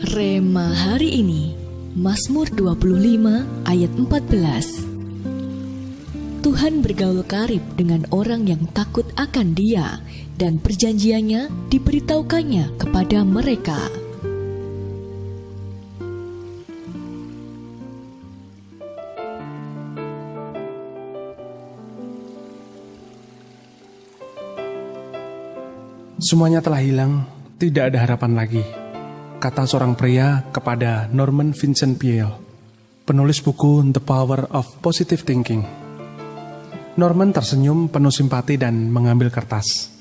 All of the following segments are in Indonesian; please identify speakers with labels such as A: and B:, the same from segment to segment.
A: Rema hari ini, Mazmur 25 ayat 14. Tuhan bergaul karib dengan orang yang takut akan Dia, dan perjanjiannya diberitahukannya kepada mereka.
B: Semuanya telah hilang, tidak ada harapan lagi, kata seorang pria kepada Norman Vincent Peale, penulis buku The Power of Positive Thinking. Norman tersenyum penuh simpati dan mengambil kertas.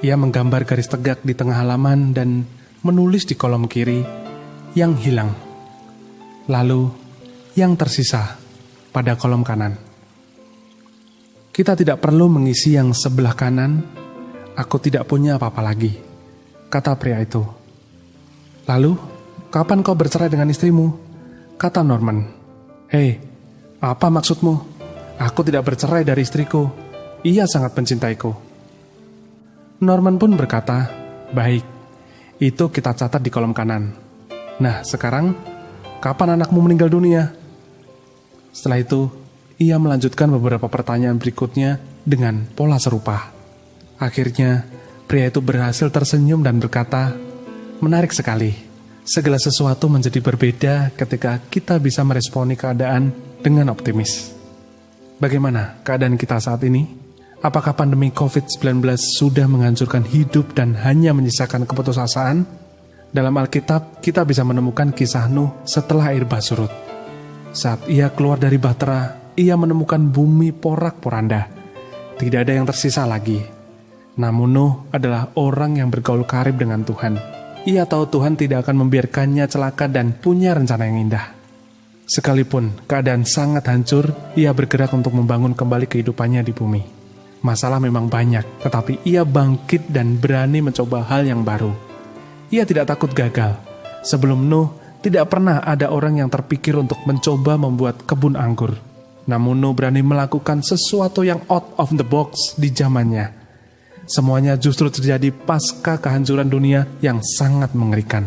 B: Ia menggambar garis tegak di tengah halaman dan menulis di kolom kiri, yang hilang. Lalu, yang tersisa pada kolom kanan. Kita tidak perlu mengisi yang sebelah kanan. Aku tidak punya apa-apa lagi, kata pria itu. Lalu, kapan kau bercerai dengan istrimu? Kata Norman. Hei, apa maksudmu? Aku tidak bercerai dari istriku. Ia sangat mencintaiku. Norman pun berkata, baik, itu kita catat di kolom kanan. Nah, sekarang, kapan anakmu meninggal dunia? Setelah itu, ia melanjutkan beberapa pertanyaan berikutnya dengan pola serupa. Akhirnya, pria itu berhasil tersenyum dan berkata, menarik sekali. Segala sesuatu menjadi berbeda ketika kita bisa meresponi keadaan dengan optimis. Bagaimana keadaan kita saat ini? Apakah pandemi COVID-19 sudah menghancurkan hidup dan hanya menyisakan keputusasaan? Dalam Alkitab, kita bisa menemukan kisah Nuh setelah air bah surut. Saat ia keluar dari bahtera, ia menemukan bumi porak-poranda. Tidak ada yang tersisa lagi. Namun Nuh adalah orang yang bergaul karib dengan Tuhan. Ia tahu Tuhan tidak akan membiarkannya celaka dan punya rencana yang indah. Sekalipun keadaan sangat hancur, ia bergerak untuk membangun kembali kehidupannya di bumi. Masalah memang banyak, tetapi ia bangkit dan berani mencoba hal yang baru. Ia tidak takut gagal. Sebelum Nuh, tidak pernah ada orang yang terpikir untuk mencoba membuat kebun anggur. Namun Nuh berani melakukan sesuatu yang out of the box di zamannya. Semuanya justru terjadi pasca kehancuran dunia yang sangat mengerikan.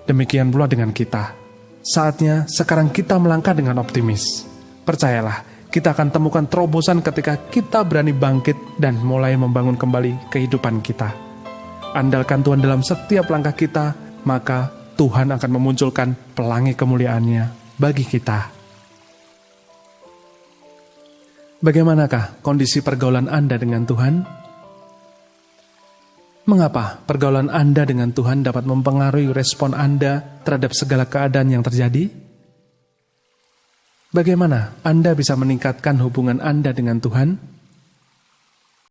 B: Demikian pula dengan kita. Saatnya sekarang kita melangkah dengan optimis. Percayalah, kita akan temukan terobosan ketika kita berani bangkit dan mulai membangun kembali kehidupan kita. Andalkan Tuhan dalam setiap langkah kita, maka Tuhan akan memunculkan pelangi kemuliaannya bagi kita. Bagaimanakah kondisi pergaulan Anda dengan Tuhan? Mengapa pergaulan Anda dengan Tuhan dapat mempengaruhi respon Anda terhadap segala keadaan yang terjadi? Bagaimana Anda bisa meningkatkan hubungan Anda dengan Tuhan?